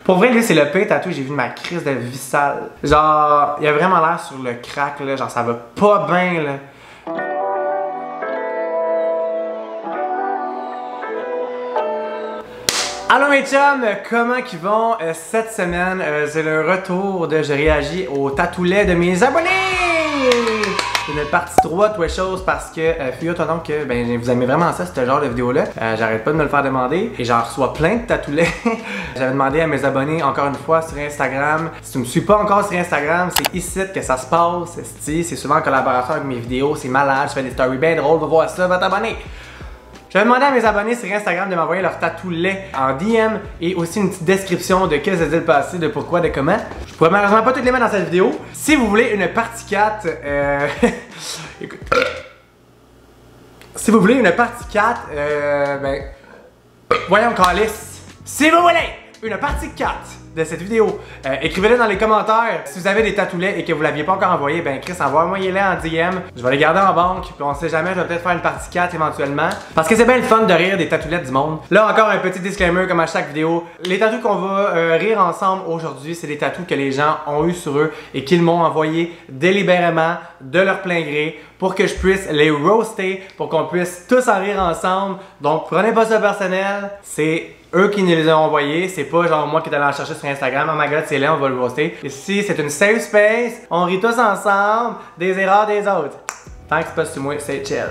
Pour vrai, lui, c'est le pire tatou, j'ai vu de ma crise de vie sale. Genre, il a vraiment l'air sur le crack, là. Genre, ça va pas bien, là. Allô mes chums, comment qu'ils vont cette semaine? C'est le retour de Je réagis au tatoulet de mes abonnés! Une partie 3 de chose parce que fuyez autonome que ben, vous aimez vraiment ça, ce genre de vidéo-là. J'arrête pas de me le faire demander et j'en reçois plein de tatoulets. J'avais demandé à mes abonnés encore une fois sur Instagram. Si tu me suis pas encore sur Instagram, c'est ici que ça se passe. C'est souvent en collaboration avec mes vidéos, c'est malade. Je fais des stories bien drôles, va voir ça, va t'abonner. J'avais demandé à mes abonnés sur Instagram de m'envoyer leur tatoulet en DM et aussi une petite description de qu'est-ce que s'est passé, de pourquoi, de comment. Je pourrais malheureusement pas toutes les mettre dans cette vidéo. Si vous voulez une partie 4, écoute. Si vous voulez une partie 4, ben. Voyons, calice. Si vous voulez une partie 4 de cette vidéo, écrivez-le dans les commentaires. Si vous avez des tatoulets et que vous l'aviez pas encore envoyé, ben Chris, envoyez-les en DM. Je vais les garder en banque, puis on sait jamais, je vais peut-être faire une partie 4 éventuellement. Parce que c'est bien le fun de rire des tatoulettes du monde. Là encore un petit disclaimer comme à chaque vidéo. Les tatous qu'on va rire ensemble aujourd'hui, c'est des tatous que les gens ont eu sur eux et qu'ils m'ont envoyé délibérément, de leur plein gré, pour que je puisse les roaster, pour qu'on puisse tous en rire ensemble. Donc prenez pas ça personnel, c'est eux qui nous les ont envoyés, c'est pas genre moi qui est allé en chercher sur Instagram. Oh my god, c'est là, on va le roaster. Ici, c'est une safe space, on rit tous ensemble des erreurs des autres. Tant que c'est pas sur moi, c'est chill.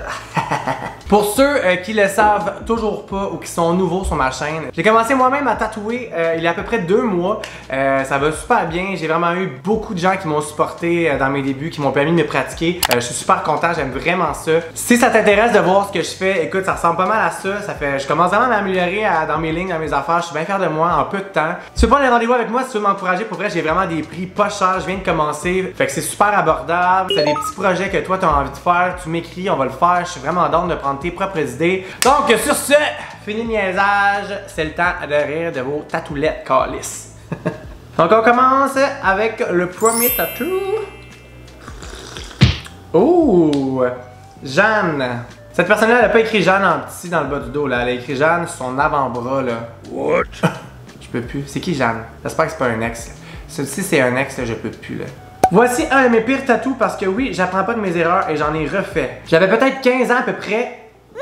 Pour ceux qui le savent toujours pas ou qui sont nouveaux sur ma chaîne, j'ai commencé moi-même à tatouer il y a à peu près 2 mois. Ça va super bien. J'ai vraiment eu beaucoup de gens qui m'ont supporté dans mes débuts, qui m'ont permis de me pratiquer. Je suis super content, j'aime vraiment ça. Si ça t'intéresse de voir ce que je fais, écoute, ça ressemble pas mal à ça. Je commence vraiment à m'améliorer dans mes lignes, dans mes affaires. Je suis bien fier de moi en peu de temps. Si tu veux prendre un rendez-vous avec moi, si tu veux m'encourager, pour vrai, j'ai vraiment des prix pas chers. Je viens de commencer. Fait que c'est super abordable. C'est des petits projets que toi, tu as envie de faire. Tu m'écris, on va le faire. Je suis vraiment down de prendre tes propres idées. Donc, sur ce, fini le niaisage. C'est le temps de rire de vos tatoulettes, calice. Donc, on commence avec le premier tatou. Oh! Jeanne. Cette personne-là, elle a pas écrit Jeanne en petit dans le bas du dos, là. Elle a écrit Jeanne sur son avant-bras, là. What? Je peux plus. C'est qui Jeanne? J'espère que c'est pas un ex. Si c'est un ex, là, je peux plus, là. Voici un de mes pires tatous parce que oui, j'apprends pas de mes erreurs et j'en ai refait. J'avais peut-être 15 ans à peu près. What?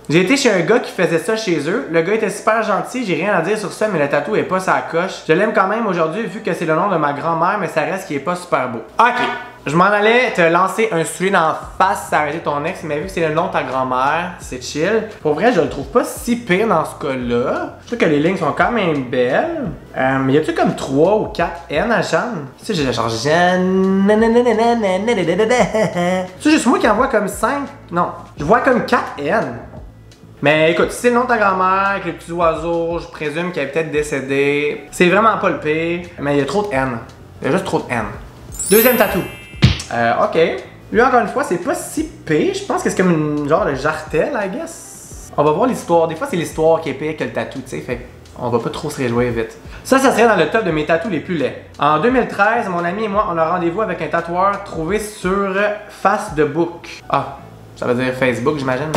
J'ai été chez un gars qui faisait ça chez eux. Le gars était super gentil, j'ai rien à dire sur ça, mais le tatou est pas sa coche. Je l'aime quand même aujourd'hui vu que c'est le nom de ma grand-mère, mais ça reste qu'il est pas super beau. Ok, je m'en allais te lancer un soulier dans la face si ça arrêtait ton ex, mais vu que c'est le nom de ta grand-mère, c'est chill. Pour vrai, je le trouve pas si pire dans ce cas-là. Je trouve que les lignes sont quand même belles. Mais y a-tu comme 3 ou 4 N à Jeanne? Tu sais, j'ai genre Jeanne. C'est juste moi qui en vois comme 5. Non, je vois comme 4 N. Mais écoute, si c'est le nom de ta grand-mère avec les petits oiseaux, je présume qu'elle est peut-être décédée. C'est vraiment pas le pire, mais il y a trop de N. Il y a juste trop de N. Deuxième tatou. Ok. Lui, encore une fois, c'est pas si pire. Je pense que c'est comme une genre de jartelle, I guess. On va voir l'histoire. Des fois, c'est l'histoire qui est pire que le tatou, tu sais. Fait on va pas trop se réjouir vite. Ça serait dans le top de mes tatous les plus laids. En 2013, mon ami et moi, on a rendez-vous avec un tatoueur trouvé sur Facebook. Ah, ça veut dire Facebook, j'imagine.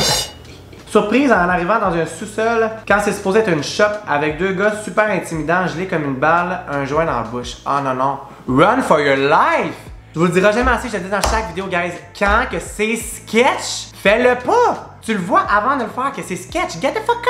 Surprise en arrivant dans un sous-sol, quand c'est supposé être une shop avec 2 gars super intimidants, gelés comme une balle, un joint dans la bouche. Oh non, non. Run for your life! Je vous le dirai jamais assez, je le dis dans chaque vidéo, guys. Quand que c'est sketch, fais-le pas! Tu le vois avant de le faire que c'est sketch. Get the fuck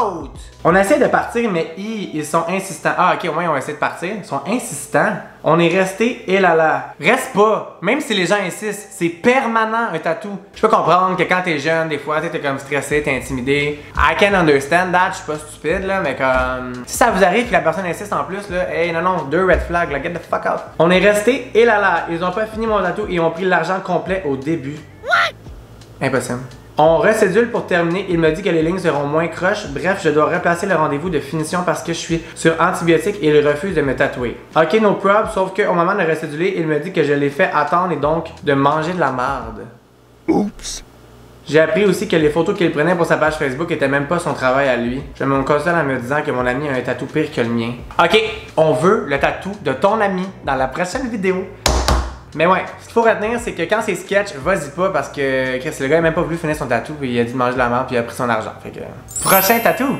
out! On essaie de partir, mais ils sont insistants. Ah, ok, au moins on essaie de partir. Ils sont insistants. On est resté et là. Reste pas. Même si les gens insistent, c'est permanent un tatou. Je peux comprendre que quand t'es jeune, des fois, t'es comme stressé, t'es intimidé. I can understand that. Je suis pas stupide, là, mais comme. Si ça vous arrive que la personne insiste en plus, là, hey, non, 2 red flags, là, get the fuck out. On est resté et là. Ils ont pas fini mon tatou et ils ont pris l'argent complet au début. What? Impossible. On recédule pour terminer, il me dit que les lignes seront moins croches, bref, je dois replacer le rendez-vous de finition parce que je suis sur antibiotiques et il refuse de me tatouer. Ok, no problem, sauf qu'au moment de recéduler, il me dit que je l'ai fait attendre et donc de manger de la marde. Oups! J'ai appris aussi que les photos qu'il prenait pour sa page Facebook étaient même pas son travail à lui. Je me console en me disant que mon ami a un tatou pire que le mien. Ok, on veut le tatou de ton ami dans la prochaine vidéo. Mais ouais, ce qu'il faut retenir, c'est que quand c'est sketch, vas-y pas parce que Chris, le gars a même pas voulu finir son tatou puis il a dit de manger de la merde puis il a pris son argent. Fait que. Prochain tatou!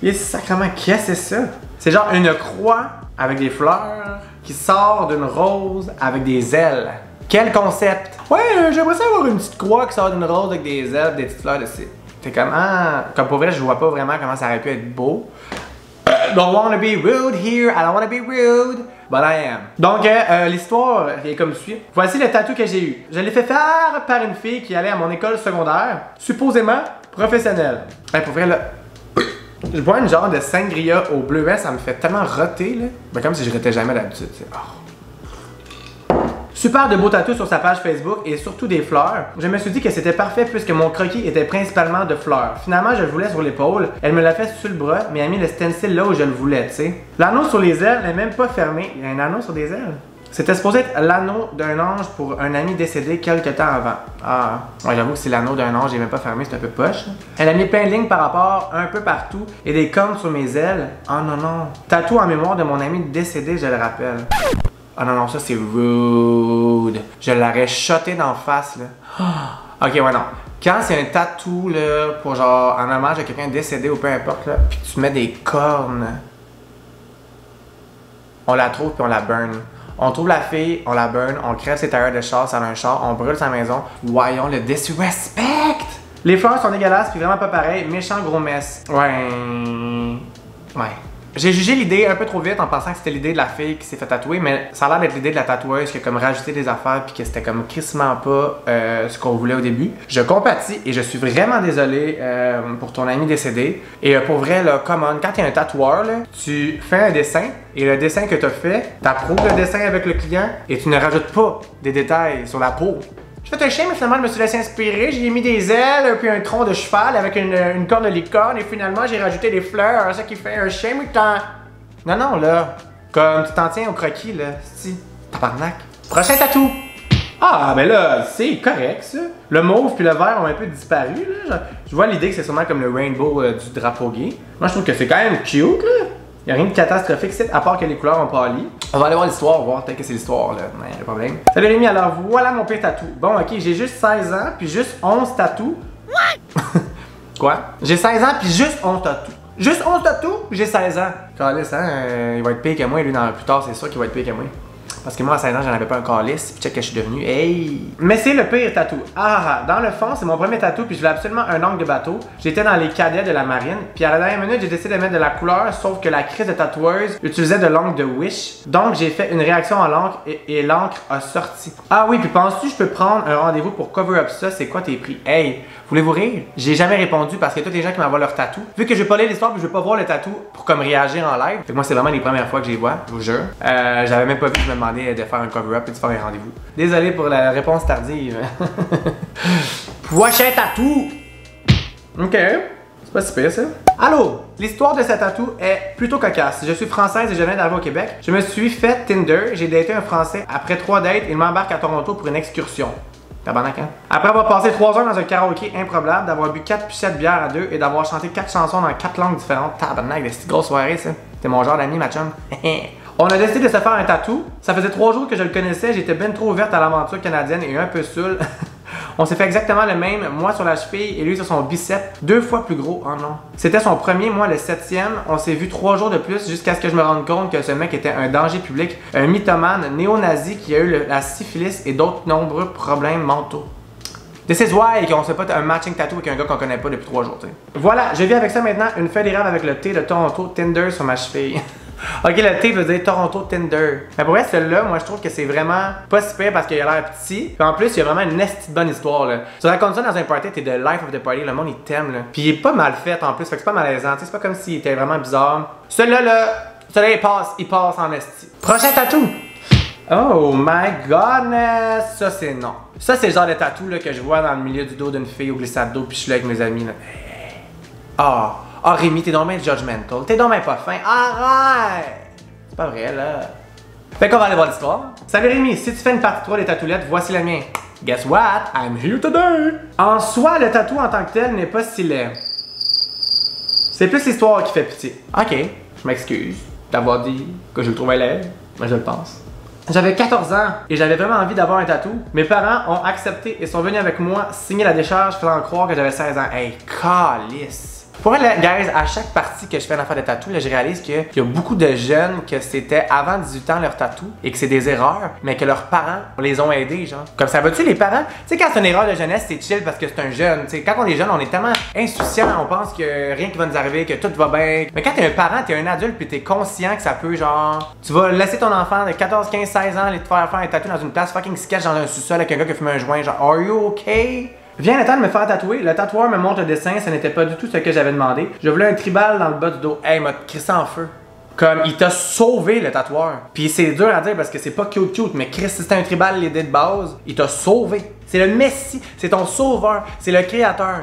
Yes, sacrément, qu'est-ce que c'est ça? C'est genre une croix avec des fleurs qui sort d'une rose avec des ailes. Quel concept! Ouais, j'aimerais ça avoir une petite croix qui sort d'une rose avec des ailes, des petites fleurs dessus. T'es comme, ah, comme pour vrai, je vois pas vraiment comment ça aurait pu être beau. Don't wanna be rude here, I don't wanna be rude, but I am. Donc, l'histoire est comme suit. Voici le tatou que j'ai eu. Je l'ai fait faire par une fille qui allait à mon école secondaire, supposément professionnelle. Pour vrai, là, je bois une genre de sangria au bleuet, ça me fait tellement roter, là. Ben, comme si je rotais jamais d'habitude, oh. Super de beaux tatous sur sa page Facebook et surtout des fleurs. Je me suis dit que c'était parfait puisque mon croquis était principalement de fleurs. Finalement, je le voulais sur l'épaule. Elle me l'a fait sur le bras, mais elle a mis le stencil là où je le voulais, tu sais. L'anneau sur les ailes n'est même pas fermé. Il y a un anneau sur des ailes. C'était supposé être l'anneau d'un ange pour un ami décédé quelques temps avant. Ah, ouais, j'avoue que c'est l'anneau d'un ange, il est même pas fermé, c'est un peu poche. Elle a mis plein de lignes par rapport un peu partout et des cornes sur mes ailes. Oh non, non. Tatou en mémoire de mon ami décédé, je le rappelle. Ah non, non, ça c'est rude. Je l'aurais shoté d'en face, là. Ok, ouais, non. Quand c'est un tatou, là, pour genre, en hommage à quelqu'un décédé ou peu importe, là, pis tu mets des cornes, on la trouve puis on la burn. On trouve la fille, on la burn, on crève ses tailleurs de char, ça a un char, on brûle sa maison. Voyons le disrespect! Les fleurs sont dégueulasses puis vraiment pas pareil. Méchant gros mess. Ouais. J'ai jugé l'idée un peu trop vite en pensant que c'était l'idée de la fille qui s'est fait tatouer, mais ça a l'air d'être l'idée de la tatoueuse qui a comme rajouté des affaires puis que c'était comme crissement pas ce qu'on voulait au début. Je compatis et je suis vraiment désolé pour ton ami décédé. Et pour vrai, là, come on, quand t'es un tatoueur, là, tu fais un dessin et le dessin que t'as fait, t'approuves le dessin avec le client et tu ne rajoutes pas des détails sur la peau. J'ai fait un chien, mais finalement, je me suis laissé inspirer. J'ai mis des ailes, puis un tronc de cheval avec une corne de licorne, et finalement, j'ai rajouté des fleurs. Ça qui fait un chien mutant. Non, non, là. Comme tu t'en tiens au croquis, là. Si. Tabarnak. Prochain tatou. Ah, ben là, c'est correct, ça. Le mauve puis le vert ont un peu disparu, là. Je vois l'idée que c'est sûrement comme le rainbow du drapeau gay. Moi, je trouve que c'est quand même cute, là. Il n'y a rien de catastrophique ici, à part que les couleurs ont pâli. On va aller voir l'histoire, voir peut-être que c'est l'histoire, là. Ouais, pas de problème. Salut Rémi, alors voilà mon pire tatou. Bon, ok, j'ai juste 16 ans, puis juste 11 tatous. Quoi? J'ai 16 ans, puis juste 11 tatous. Juste 11 tatous, j'ai 16 ans. Calice, hein? Il va être pire que moi, lui, plus tard, c'est sûr qu'il va être pire que moi. Parce que moi, à 16 ans, j'en avais pas un calice, puis check que je suis devenu. Hey! Mais c'est le pire tatou. Dans le fond, c'est mon premier tatou, puis je voulais absolument un ongle de bateau. J'étais dans les cadets de la marine, puis à la dernière minute, j'ai décidé de mettre de la couleur, sauf que la crise de tatoueuse utilisait de l'encre de Wish. Donc, j'ai fait une réaction à l'encre et l'encre a sorti. Ah oui, puis penses-tu que je peux prendre un rendez-vous pour cover up ça? C'est quoi tes prix? Hey! Voulez-vous rire? J'ai jamais répondu parce que tous les gens qui m'envoient leur tatou, vu que je vais pas lire l'histoire puis je vais pas voir le tatou pour comme réagir en live. Fait que moi, c'est vraiment les premières fois que j'y vois, je vous jure. J'avais même pas vu que je me demandais de faire un cover-up et de faire un rendez-vous. Désolé pour la réponse tardive. Prochain tatou! Ok. C'est pas si pire ça. Allô! L'histoire de ce tatou est plutôt cocasse. Je suis française et je viens d'arriver au Québec. Je me suis fait Tinder, j'ai daté un Français. Après 3 dates, il m'embarque à Toronto pour une excursion. Tabarnak, hein? Après avoir passé 3 heures dans un karaoké improbable, d'avoir bu 4 pichettes de bière à 2 et d'avoir chanté 4 chansons dans 4 langues différentes. Tabarnak, c'est une grosse soirée ça. T'es mon genre d'ami, ma chum. On a décidé de se faire un tatou. Ça faisait 3 jours que je le connaissais, j'étais ben trop ouverte à l'aventure canadienne et un peu saoul. On s'est fait exactement le même, moi sur la cheville et lui sur son bicep, 2 fois plus gros, oh non. C'était son premier, moi le 7e, on s'est vu 3 jours de plus jusqu'à ce que je me rende compte que ce mec était un danger public, un mythomane, néo-nazi qui a eu la syphilis et d'autres nombreux problèmes mentaux. This is why qu'on se fait un matching tattoo avec un gars qu'on connaît pas depuis 3 jours, t'sais. Voilà, je vis avec ça maintenant, une feuille d'érable avec le T de Toronto Tinder sur ma cheville. Ok, le T veut dire Toronto Tinder. Mais pour vrai, celui-là, moi je trouve que c'est vraiment pas si pire parce qu'il a l'air petit. Puis en plus, il y a vraiment une esti bonne histoire là. Tu racontes ça dans un party, t'es the life of the party, le monde il t'aime là. Puis il est pas mal fait en plus, fait que c'est pas malaisant. C'est pas comme s'il était vraiment bizarre. Celui-là, celui-là il passe en esti. Prochain tatou! Oh my godness! Ça c'est non. Ça c'est le genre de tatou là, que je vois dans le milieu du dos d'une fille au glissade d'eau puis je suis là avec mes amis là. Ah! Ah Rémi, t'es donc bien judgmental, t'es donc bien pas fin, arrête! C'est pas vrai là. Fait qu'on va aller voir l'histoire. Salut Rémi, si tu fais une partie 3 des tatoulettes, voici la mienne. Guess what? I'm here today! En soi, le tatou en tant que tel n'est pas si laid. C'est plus l'histoire qui fait pitié. Ok, je m'excuse d'avoir dit que je le trouvais laid, mais je le pense. J'avais 14 ans et j'avais vraiment envie d'avoir un tatou. Mes parents ont accepté et sont venus avec moi signer la décharge faisant croire que j'avais 16 ans. Hey, calice! Pour vrai, guys, à chaque partie que je fais une affaire de tatou, là, je réalise qu'il y a beaucoup de jeunes que c'était avant 18 ans leur tatou et que c'est des erreurs, mais que leurs parents les ont aidés, genre. Comme ça va-tu les parents? Tu sais, quand c'est une erreur de jeunesse, c'est chill parce que c'est un jeune. Tu sais, quand on est jeune, on est tellement insouciant, on pense que rien qui va nous arriver, que tout va bien. Mais quand t'es un parent, t'es un adulte puis t'es conscient que ça peut, genre, tu vas laisser ton enfant de 14, 15, 16 ans aller te faire un tatou dans une place fucking sketch dans un sous-sol avec un gars qui fume un joint, genre, are you okay? Vient le temps de me faire tatouer. Le tatoueur me montre le dessin, ce n'était pas du tout ce que j'avais demandé. Je voulais un tribal dans le bas du dos. Hey, il m'a crissé en feu. Comme, il t'a sauvé le tatoueur. Puis c'est dur à dire parce que c'est pas cute, mais Chris, si c'était un tribal, l'idée de base, il t'a sauvé. C'est le Messie, c'est ton sauveur, c'est le créateur.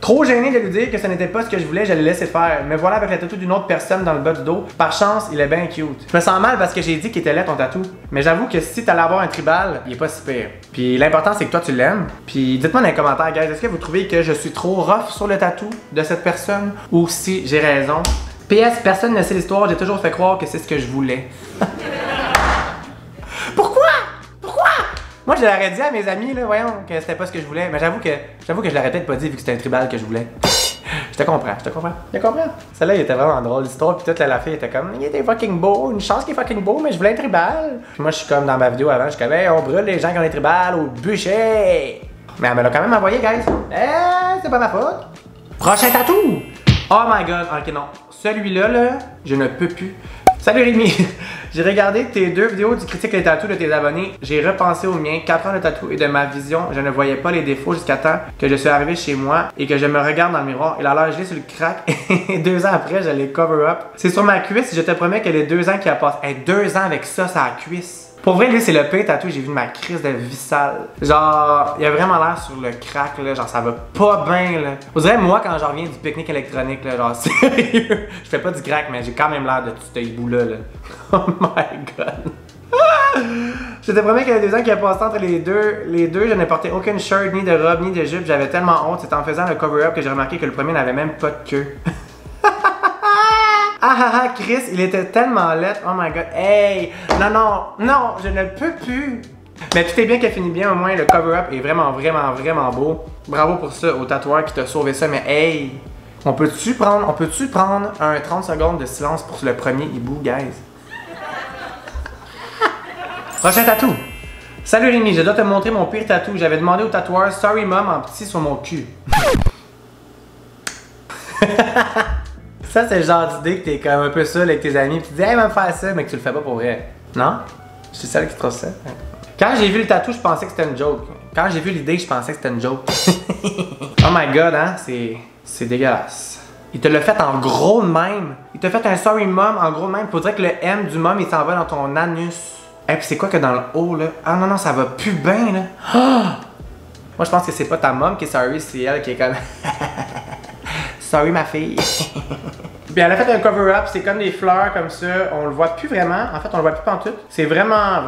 Trop gêné de lui dire que ce n'était pas ce que je voulais, je l'ai laissé faire. Mais voilà avec le tatou d'une autre personne dans le bas du dos. Par chance, il est bien cute. Je me sens mal parce que j'ai dit qu'il était laid ton tatou. Mais j'avoue que si t'allais avoir un tribal, il est pas si pire. Puis l'important c'est que toi tu l'aimes. Puis dites-moi dans les commentaires, guys, est-ce que vous trouvez que je suis trop rough sur le tatou de cette personne? Ou si j'ai raison? PS, personne ne sait l'histoire, j'ai toujours fait croire que c'est ce que je voulais. Pourquoi? Moi, je l'aurais dit à mes amis, là, voyons, que c'était pas ce que je voulais. Mais j'avoue que je l'aurais peut-être pas dit vu que c'était un tribal que je voulais. Je te comprends. Celle-là, il était vraiment drôle, l'histoire. Puis toute la fille était comme, il était fucking beau, une chance qu'il est fucking beau, mais je voulais un tribal. Puis moi, je suis comme dans ma vidéo avant, je suis comme, hey, on brûle les gens qui ont des tribales au bûcher. Mais elle me l'a quand même envoyé, guys. C'est pas ma faute. Prochain tatou. Oh my god. Ok, non. Celui-là, là, je ne peux plus. Salut Rémi! J'ai regardé tes 2 vidéos du critique les tatous de tes abonnés. J'ai repensé au mien, 4 ans de tatou et de ma vision, je ne voyais pas les défauts jusqu'à temps que je suis arrivé chez moi et que je me regarde dans le miroir. Et alors je l'ai sur le crack et 2 ans après, je l'ai cover up. C'est sur ma cuisse, je te promets que les 2 ans qui a passé. Hey, 2 ans avec ça, ça la cuisse. Pour vrai, lui, c'est le pire tatou, j'ai vu de ma crise de vie sale. Genre, il a vraiment l'air sur le crack, là, genre ça va pas bien, là. Vous dirait, moi, quand je reviens du pique-nique électronique, là, genre sérieux, je fais pas du crack, mais j'ai quand même l'air de tout ce hibou-là, là. Oh my god. Je te promets que les 2 ans qui a passé entre les deux, je n'ai porté aucune shirt, ni de robe, ni de jupe, j'avais tellement honte, c'est en faisant le cover-up que j'ai remarqué que le premier n'avait même pas de queue. Chris, il était tellement laid. Oh my god. Hey! Non, je ne peux plus. Mais tout est bien qu'elle finit bien, au moins le cover-up est vraiment beau. Bravo pour ça, au tatoueur qui t'a sauvé ça, mais hey! On peut-tu prendre un 30 secondes de silence pour le premier hibou, guys? Prochain tatou. Salut Rémi, je dois te montrer mon pire tatou. J'avais demandé au tatoueur Sorry Mom en petit sur mon cul. Ça, c'est le genre d'idée que t'es comme un peu seul avec tes amis, pis tu dis, hey, va me faire ça, mais que tu le fais pas pour vrai. Non? Je suis celle qui trouve ça. Quand j'ai vu le tatou, je pensais que c'était une joke. Quand j'ai vu l'idée, je pensais que c'était une joke. Oh my god, hein? C'est dégueulasse. Il te l'a fait en gros de même. Il t'a fait un sorry mom en gros de même. Faudrait que le M du mom, il s'en va dans ton anus. Et puis c'est quoi que dans le haut, là? Ah non, ça va plus bien, là. Oh! Moi, je pense que c'est pas ta mom qui est sorry, c'est elle qui est comme... Sorry ma fille. Puis elle a fait un cover-up, c'est comme des fleurs comme ça, on le voit plus vraiment, en fait on le voit plus pantoute. C'est vraiment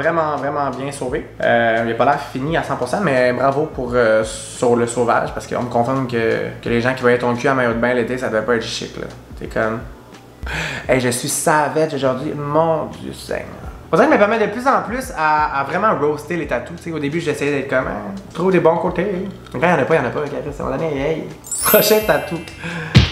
bien sauvé. Il a pas l'air fini à 100%, mais bravo pour sur le sauvage, parce qu'on me confirme que les gens qui voyaient ton cul en maillot de bain l'été, ça devait pas être chic là. C'est comme... Hey, je suis savage aujourd'hui, mon Dieu Seigneur. On dirait que me permet de plus en plus à vraiment roaster les tatous. T'sais, au début, j'essayais d'être comme, trouve des bons côtés. Mais quand il y en a pas, ça va donner, hey. Prochain tatou.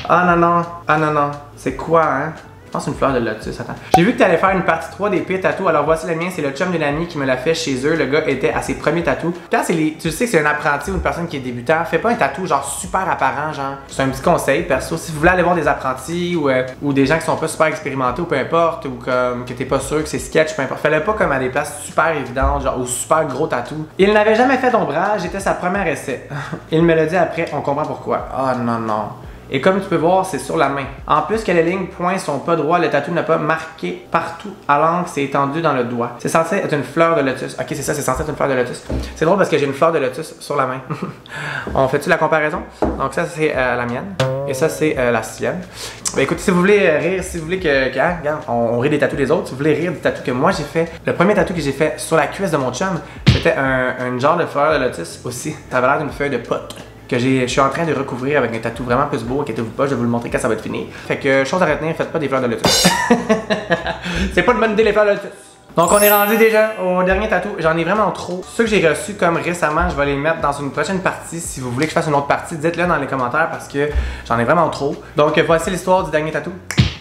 Ah non. C'est quoi, hein? Je pense une fleur de lotus, attends. J'ai vu que tu allais faire une partie 3 des pires tatous, alors voici le mien, c'est le chum d'une amie qui me l'a fait chez eux. Le gars était à ses premiers tatous. Quand c'est tu sais que c'est un apprenti ou une personne qui est débutant, fais pas un tatou genre super apparent, genre. C'est un petit conseil, perso. Si vous voulez aller voir des apprentis ou des gens qui sont pas super expérimentés ou peu importe, ou comme que t'es pas sûr que c'est sketch, peu importe. Fais-le pas comme à des places super évidentes, genre au super gros tatou. Il n'avait jamais fait d'ombrage, j'étais sa première essai. Il me l'a dit après, on comprend pourquoi. Ah non. Et comme tu peux voir, c'est sur la main. En plus que les lignes points sont pas droits, le tatou n'a pas marqué partout à l'angle, c'est étendu dans le doigt. C'est censé être une fleur de lotus. Ok, c'est ça, c'est censé être une fleur de lotus. C'est drôle parce que j'ai une fleur de lotus sur la main. On fait-tu la comparaison? Donc ça, c'est la mienne. Et ça, c'est la sienne. Ben écoutez, si vous voulez rire, si vous voulez regarde, on rit des tatous des autres. Si vous voulez rire du tatou que moi j'ai fait, le premier tatou que j'ai fait sur la cuisse de mon chum, c'était un genre de fleur de lotus aussi. Ça avait l'air d'une feuille de pote. Que je suis en train de recouvrir avec un tatou vraiment plus beau, inquiétez-vous pas, je vais vous le montrer quand ça va être fini. Fait que, chose à retenir, faites pas des fleurs de lotus. C'est pas une bonne idée les fleurs de lotus. Donc on est rendu déjà au dernier tatou. J'en ai vraiment trop. Ceux que j'ai reçus comme récemment, je vais les mettre dans une prochaine partie. Si vous voulez que je fasse une autre partie, dites-le dans les commentaires parce que j'en ai vraiment trop. Donc voici l'histoire du dernier tatou.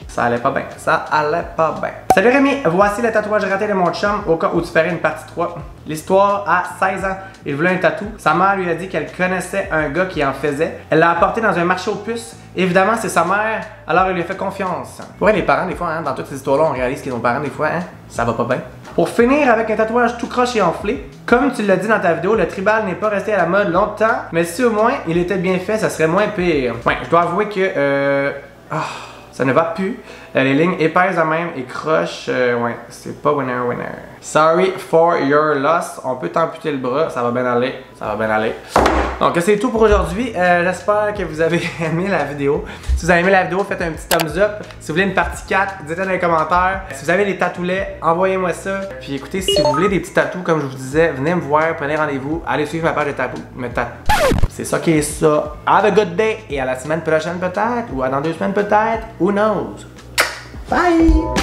Ça allait pas bien. Ça allait pas bien. Salut Rémi, voici le tatouage raté de mon chum au cas où tu ferais une partie 3. L'histoire, à 16 ans, il voulait un tatou. Sa mère lui a dit qu'elle connaissait un gars qui en faisait. Elle l'a apporté dans un marché aux puces. Évidemment, c'est sa mère, alors elle lui a fait confiance. Pour les parents, des fois, hein, dans toutes ces histoires-là, on réalise qu'ils ont parents, des fois, hein, ça va pas bien. Pour finir avec un tatouage tout croche et enflé, comme tu l'as dit dans ta vidéo, le tribal n'est pas resté à la mode longtemps, mais si au moins il était bien fait, ça serait moins pire. Ouais, je dois avouer que ça ne va plus. Les lignes épaisses de même et croches, ouais, c'est pas winner. Sorry for your loss. On peut t'amputer le bras, ça va bien aller. Ça va bien aller. Donc c'est tout pour aujourd'hui. J'espère que vous avez aimé la vidéo. Si vous avez aimé la vidéo, faites un petit thumbs up. Si vous voulez une partie 4, dites-le dans les commentaires. Si vous avez des tatoulets, envoyez-moi ça. Puis écoutez, si vous voulez des petits tatous, comme je vous disais, venez me voir, prenez rendez-vous. Allez suivre ma page de tatou. C'est ça qui est ça. Have a good day et à la semaine prochaine peut-être, ou à dans 2 semaines peut-être. Who knows? Bye!